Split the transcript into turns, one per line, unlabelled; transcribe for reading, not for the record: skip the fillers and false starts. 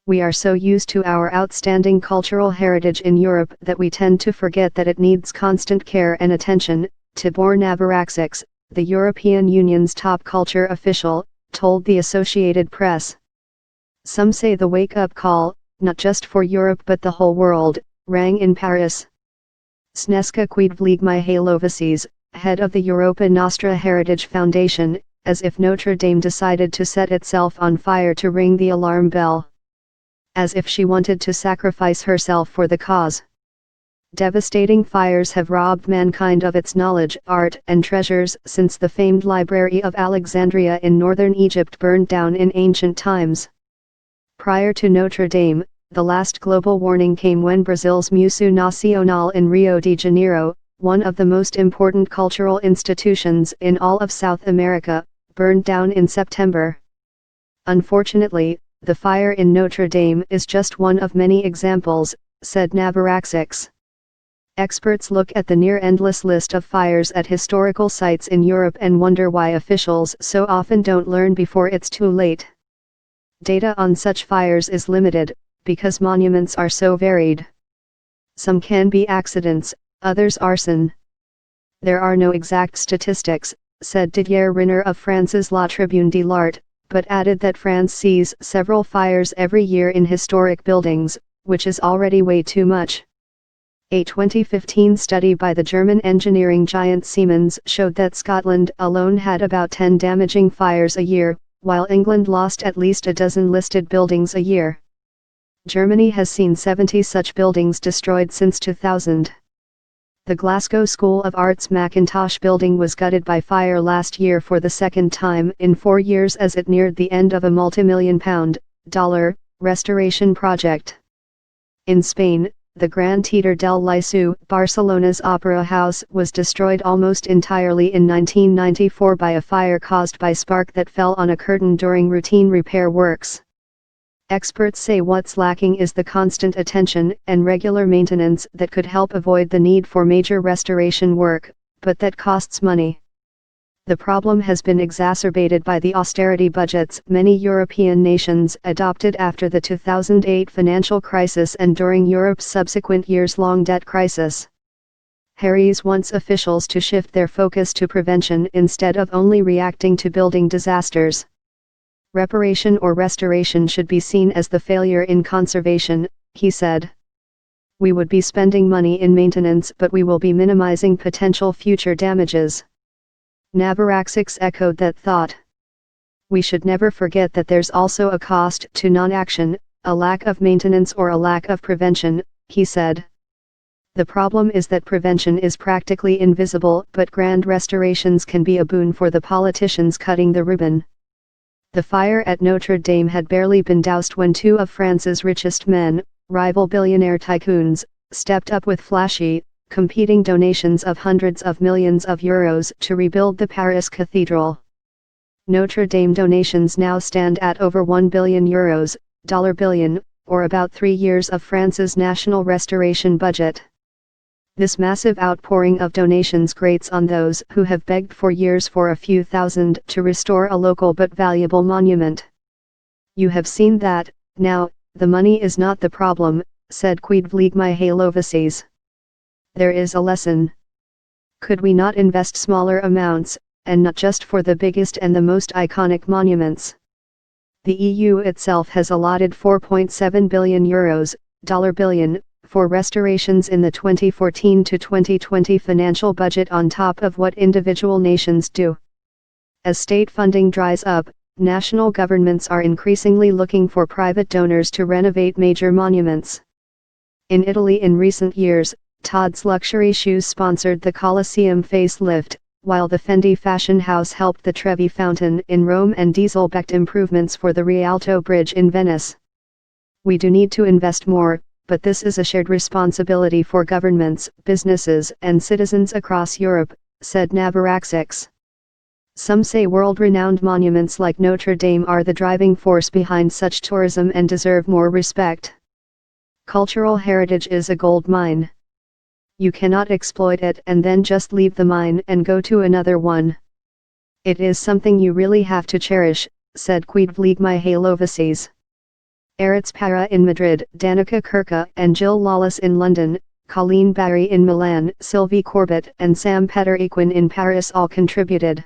We are so used to our outstanding cultural heritage in Europe that we tend to forget that it needs constant care and attention, Tibor Navracsics, the European Union's top culture official, told the Associated Press. Some say the wake-up call, not just for Europe but the whole world, rang in Paris. Sneska Kwiedvligmihailovics, head of the Europa Nostra Heritage Foundation, as if Notre Dame decided to set itself on fire to ring the alarm bell. As if she wanted to sacrifice herself for the cause. Devastating fires have robbed mankind of its knowledge, art, and treasures since the famed Library of Alexandria in northern Egypt burned down in ancient times. Prior to Notre Dame, the last global warning came when Brazil's Museu Nacional in Rio de Janeiro, one of the most important cultural institutions in all of South America, burned down in September. Unfortunately, the fire in Notre Dame is just one of many examples, said Navracsics. Experts look at the near-endless list of fires at historical sites in Europe and wonder why officials so often don't learn before it's too late. Data on such fires is limited, because monuments are so varied. Some can be accidents, others arson. There are no exact statistics, said Didier Renner of France's La Tribune de l'Art, but added that France sees several fires every year in historic buildings, which is already way too much. A 2015 study by the German engineering giant Siemens showed that Scotland alone had about 10 damaging fires a year, while England lost at least a dozen listed buildings a year. Germany has seen 70 such buildings destroyed since 2000. The Glasgow School of Art's Mackintosh building was gutted by fire last year for the second time in 4 years as it neared the end of a multi-million-pound restoration project. In Spain, the Gran Teatre del Liceu, Barcelona's opera house, was destroyed almost entirely in 1994 by a fire caused by spark that fell on a curtain during routine repair works. Experts say what's lacking is the constant attention and regular maintenance that could help avoid the need for major restoration work, but that costs money. The problem has been exacerbated by the austerity budgets many European nations adopted after the 2008 financial crisis and during Europe's subsequent years-long debt crisis. Harries wants officials to shift their focus to prevention instead of only reacting to building disasters. Reparation or restoration should be seen as the failure in conservation, he said. We would be spending money in maintenance but we will be minimizing potential future damages. Navracsics echoed that thought. We should never forget that there's also a cost to non-action, a lack of maintenance or a lack of prevention, he said. The problem is that prevention is practically invisible but grand restorations can be a boon for the politicians cutting the ribbon. The fire at Notre Dame had barely been doused when two of France's richest men, rival billionaire tycoons, stepped up with flashy, competing donations of hundreds of millions of euros to rebuild the Paris cathedral. Notre Dame donations now stand at over €1 billion, billion, or about 3 years of France's national restoration budget. This massive outpouring of donations grates on those who have begged for years for a few thousand to restore a local but valuable monument. You have seen that, now, the money is not the problem, said Kwiedvligmihailovics. There is a lesson. Could we not invest smaller amounts, and not just for the biggest and the most iconic monuments? The EU itself has allotted €4.7 billion, billion, for restorations in the 2014 to 2020 financial budget on top of what individual nations do. As state funding dries up, national governments are increasingly looking for private donors to renovate major monuments. In Italy in recent years, Tod's luxury shoes sponsored the Colosseum facelift, while the Fendi fashion house helped the Trevi Fountain in Rome and Diesel-backed improvements for the Rialto Bridge in Venice. We do need to invest more, but this is a shared responsibility for governments, businesses, and citizens across Europe, said Navracsics. Some say world-renowned monuments like Notre Dame are the driving force behind such tourism and deserve more respect. Cultural heritage is a gold mine. You cannot exploit it and then just leave the mine and go to another one. It is something you really have to cherish, said Kwiedvligmihailovics. Aritz Para in Madrid, Danica Kirka and Jill Lawless in London, Colleen Barry in Milan, Sylvie Corbett and Sam Peter Equin in Paris all contributed.